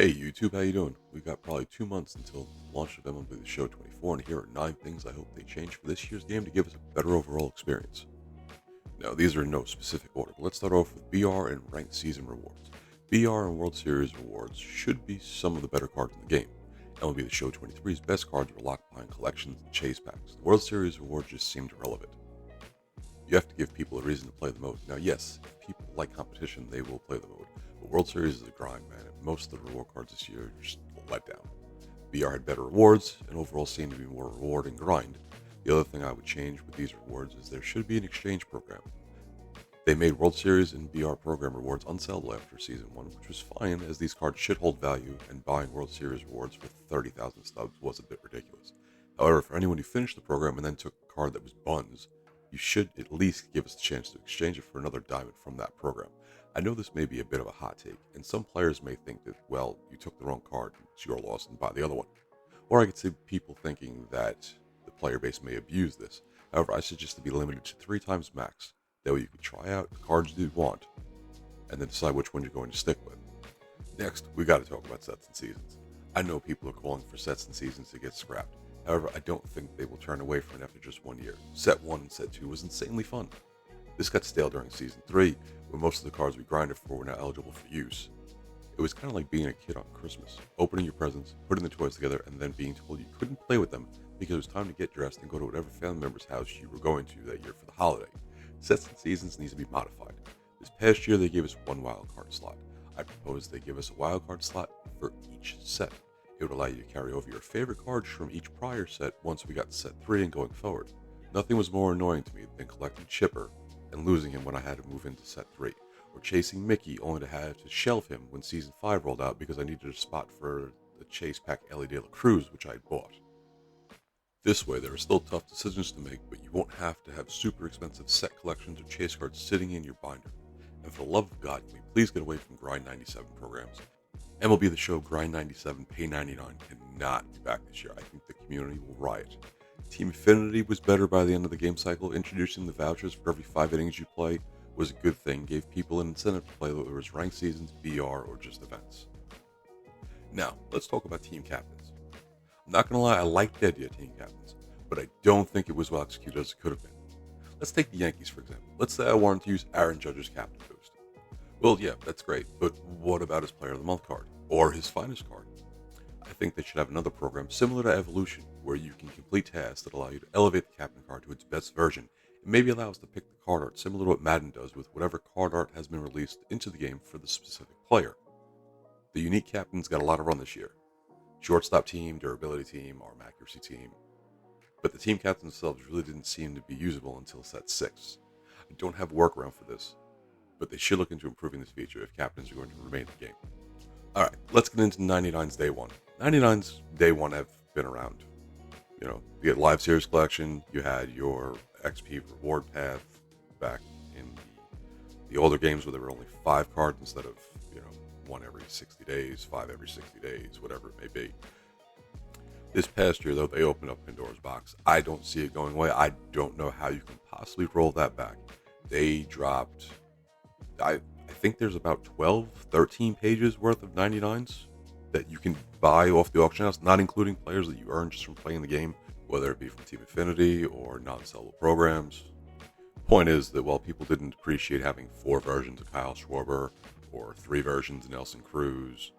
Hey YouTube, how you doing? We've got probably 2 months until the launch of MLB The Show 24, and here are 9 things I hope they change for this year's game to give us a better overall experience. Now, these are in no specific order, but let's start off with BR and ranked season rewards. BR and World Series rewards should be some of the better cards in the game. MLB The Show 23's best cards were locked behind collections and chase packs. The World Series rewards just seemed irrelevant. You have to give people a reason to play the mode. Now, yes, if people like competition, they will play the mode. But World Series is a grind, man, and most of the reward cards this year are just a letdown. BR had better rewards, and overall seemed to be more rewarding grind. The other thing I would change with these rewards is there should be an exchange program. They made World Series and BR program rewards unsellable after Season 1, which was fine, as these cards should hold value, and buying World Series rewards for 30,000 stubs was a bit ridiculous. However, for anyone who finished the program and then took a card that was buns, you should at least give us the chance to exchange it for another diamond from that program. I know this may be a bit of a hot take, and some players may think that, well, you took the wrong card, it's your loss, and buy the other one. Or I could see people thinking that the player base may abuse this. However, I suggest to be limited to 3 times max. That way you can try out the cards you want, and then decide which one you're going to stick with. Next, we got to talk about sets and seasons. I know people are calling for sets and seasons to get scrapped. However, I don't think they will turn away from it after just 1 year. Set 1 and Set 2 was insanely fun. This got stale during Season 3, when most of the cards we grinded for were now eligible for use. It was kind of like being a kid on Christmas, opening your presents, putting the toys together, and then being told you couldn't play with them because it was time to get dressed and go to whatever family member's house you were going to that year for the holiday. Sets and seasons needs to be modified. This past year, they gave us 1 wildcard slot. I propose they give us a wildcard slot for each set. It would allow you to carry over your favorite cards from each prior set once we got to Set 3 and going forward. Nothing was more annoying to me than collecting Chipper and losing him when I had to move into Set 3, or chasing Mickey only to have to shelve him when Season 5 rolled out because I needed a spot for the Chase Pack Ellie De La Cruz, which I had bought. This way, there are still tough decisions to make, but you won't have to have super expensive set collections or chase cards sitting in your binder. And for the love of God, can we please get away from Grind 97 programs? MLB The Show Grind 97 Pay 99 cannot be back this year. I think the community will riot. Team Affinity was better by the end of the game cycle. Introducing the vouchers for every 5 innings you play was a good thing. Gave people an incentive to play whether it was ranked seasons, BR, or just events. Now, let's talk about team captains. I'm not going to lie, I like the idea of team captains, but I don't think it was well executed as it could have been. Let's take the Yankees, for example. Let's say I wanted to use Aaron Judge's captain boost. Well, yeah, that's great, but what about his Player of the Month card? Or his finest card? I think they should have another program similar to Evolution, where you can complete tasks that allow you to elevate the captain card to its best version, and maybe allow us to pick the card art similar to what Madden does with whatever card art has been released into the game for the specific player. The unique captains got a lot of run this year. Shortstop team, durability team, arm accuracy team. But the team captains themselves really didn't seem to be usable until Set 6. I don't have a workaround for this, but they should look into improving this feature if captains are going to remain in the game. Alright, let's get into 99's Day 1. 99's Day 1 have been around. You had Live Series Collection, you had your XP reward path back in the older games where there were only 5 cards instead of, 1 every 60 days, 5 every 60 days, whatever it may be. This past year, though, they opened up Pandora's box. I don't see it going away. I don't know how you can possibly roll that back. They dropped, I think there's about 12, 13 pages worth of 99s that you can buy off the auction house, not including players that you earn just from playing the game, whether it be from Team Affinity or non-sellable programs. Point is that while people didn't appreciate having 4 versions of Kyle Schwarber or 3 versions of Nelson Cruz,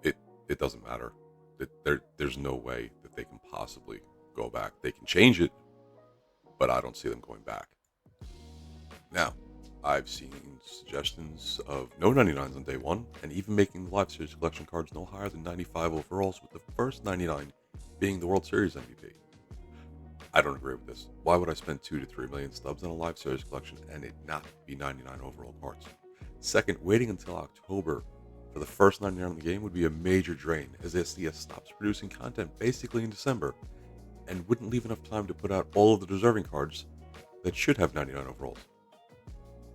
it doesn't matter. There's no way that they can possibly go back. They can change it, but I don't see them going back. Now, I've seen suggestions of no 99s on Day 1, and even making the Live Series collection cards no higher than 95 overalls, with the first 99 being the World Series MVP. I don't agree with this. Why would I spend 2 to 3 million stubs on a Live Series collection and it not be 99 overall cards? Second, waiting until October for the first 99 in the game would be a major drain, as SDS stops producing content basically in December and wouldn't leave enough time to put out all of the deserving cards that should have 99 overalls.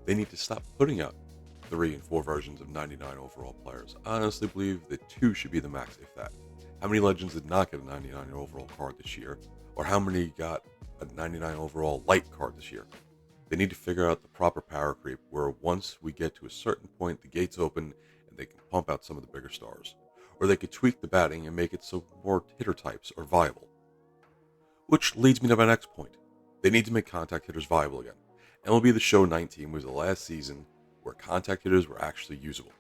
They need to stop putting out 3 and 4 versions of 99 overall players. I honestly believe that 2 should be the max, if that. How many Legends did not get a 99 overall card this year? Or how many got a 99 overall light card this year? They need to figure out the proper power creep, where once we get to a certain point, the gates open and they can pump out some of the bigger stars. Or they could tweak the batting and make it so more hitter types are viable. Which leads me to my next point. They need to make contact hitters viable again. MLB The Show 19 was the last season where contact hitters were actually usable.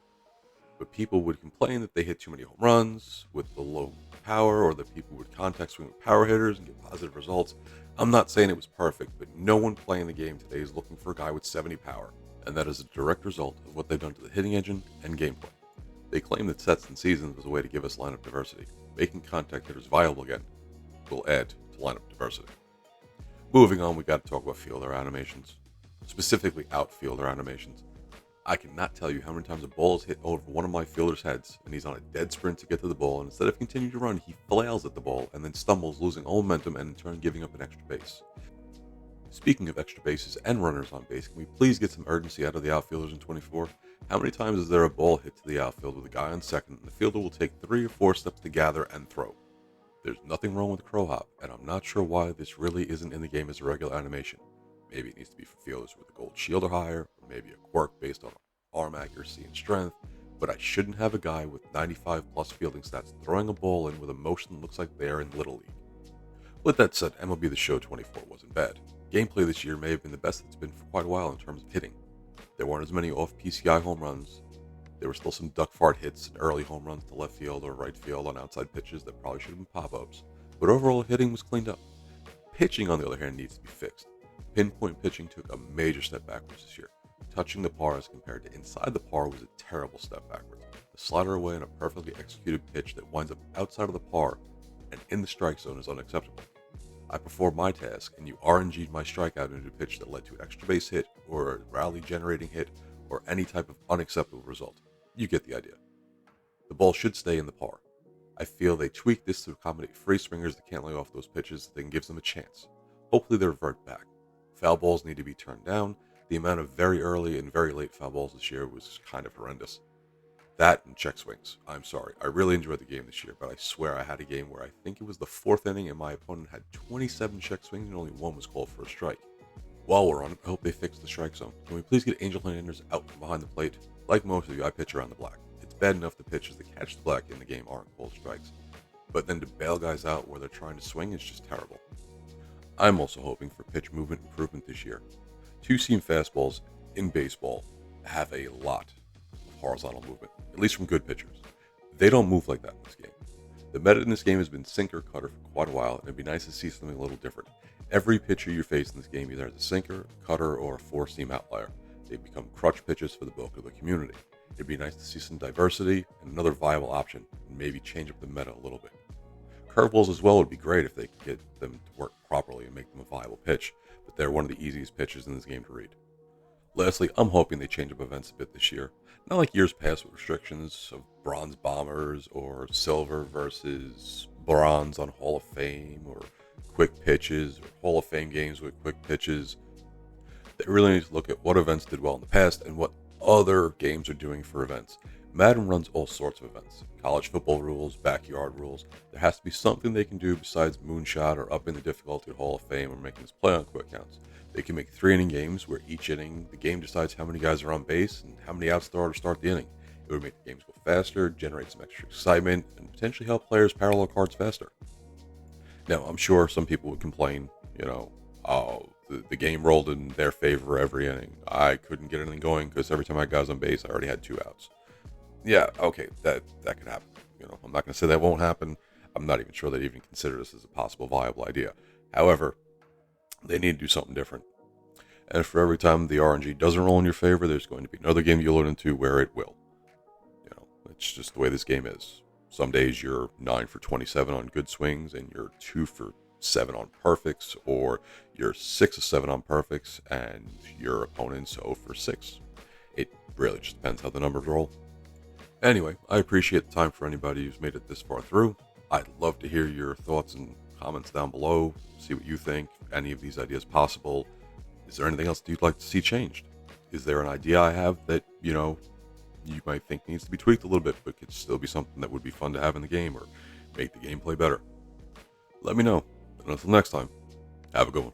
But people would complain that they hit too many home runs with the low power, or that people would contact swing with power hitters and get positive results. I'm not saying it was perfect, but no one playing the game today is looking for a guy with 70 power, and that is a direct result of what they've done to the hitting engine and gameplay. They claim that sets and seasons was a way to give us lineup diversity. Making contact hitters viable again will add to lineup diversity. Moving on, we got to talk about fielder animations, specifically outfielder animations. I cannot tell you how many times a ball is hit over one of my fielders' heads, and he's on a dead sprint to get to the ball, and instead of continuing to run, he flails at the ball and then stumbles, losing all momentum and in turn giving up an extra base. Speaking of extra bases and runners on base, can we please get some urgency out of the outfielders in 24? How many times is there a ball hit to the outfield with a guy on second, and the fielder will take 3 or 4 steps to gather and throw? There's nothing wrong with crow hop, and I'm not sure why this really isn't in the game as a regular animation. Maybe it needs to be for fielders with a gold shield or higher, or maybe a quirk based on arm accuracy and strength, but I shouldn't have a guy with 95 plus fielding stats throwing a ball in with a motion that looks like they're in Little League. With that said, MLB The Show 24 wasn't bad. Gameplay this year may have been the best it's been for quite a while in terms of hitting. There weren't as many off PCI home runs. There were still some duck fart hits and early home runs to left field or right field on outside pitches that probably should have been pop-ups, but overall hitting was cleaned up. Pitching, on the other hand, needs to be fixed. Pinpoint pitching took a major step backwards this year. Touching the par as compared to inside the par was a terrible step backwards. The slider away in a perfectly executed pitch that winds up outside of the par and in the strike zone is unacceptable. I performed my task, and you RNG'd my strikeout into a pitch that led to an extra base hit or a rally generating hit or any type of unacceptable result. You get the idea. The ball should stay in the par. I feel they tweaked this to accommodate free swingers that can't lay off those pitches that gives them a chance. Hopefully they revert back. Foul balls need to be turned down. The amount of very early and very late foul balls this year was kind of horrendous. That and check swings. I'm sorry. I really enjoyed the game this year, but I swear I had a game where I think it was the 4th inning and my opponent had 27 check swings and only 1 was called for a strike. While we're on it, I hope they fix the strike zone. Can we please get Angel Hernandez out from behind the plate? Like most of you, I pitch around the black. It's bad enough the pitches that catch the black in the game aren't called strikes, but then to bail guys out where they're trying to swing is just terrible. I'm also hoping for pitch movement improvement this year. 2-seam fastballs in baseball have a lot of horizontal movement, at least from good pitchers. They don't move like that in this game. The meta in this game has been sinker cutter for quite a while, and it'd be nice to see something a little different. Every pitcher you face in this game either has a sinker, cutter, or a 4-seam outlier. They become crutch pitches for the bulk of the community. It'd be nice to see some diversity and another viable option, and maybe change up the meta a little bit. Curveballs as well would be great if they could get them to work properly and make them a viable pitch, but they're one of the easiest pitches in this game to read. Lastly, I'm hoping they change up events a bit this year. Not like years past with restrictions of bronze bombers or silver versus bronze on Hall of Fame or quick pitches or Hall of Fame games with quick pitches. They really need to look at what events did well in the past and what other games are doing for events. Madden runs all sorts of events. College football rules, backyard rules. There has to be something they can do besides moonshot or upping the difficulty at Hall of Fame or making this play on quick counts. They can make 3-inning games where each inning, the game decides how many guys are on base and how many outs there are to start the inning. It would make the games go faster, generate some extra excitement, and potentially help players parallel cards faster. Now, I'm sure some people would complain, oh, the game rolled in their favor every inning. I couldn't get anything going because every time I got on base, I already had 2 outs. Yeah, okay, that could happen. I'm not going to say that won't happen. I'm not even sure they'd even consider this as a possible viable idea. However, they need to do something different. And for every time the RNG doesn't roll in your favor, there's going to be another game you'll run into where it will. It's just the way this game is. Some days you're 9 for 27 on good swings and you're 2 for 7 on perfects, or you're 6 of 7 on perfects and your opponent's 0 for 6. It really just depends how the numbers roll. Anyway, I appreciate the time for anybody who's made it this far through. I'd love to hear your thoughts and comments down below, see what you think, if any of these ideas possible. Is there anything else that you'd like to see changed? Is there an idea I have that, you might think needs to be tweaked a little bit, but could still be something that would be fun to have in the game or make the gameplay better? Let me know. And until next time, have a good one.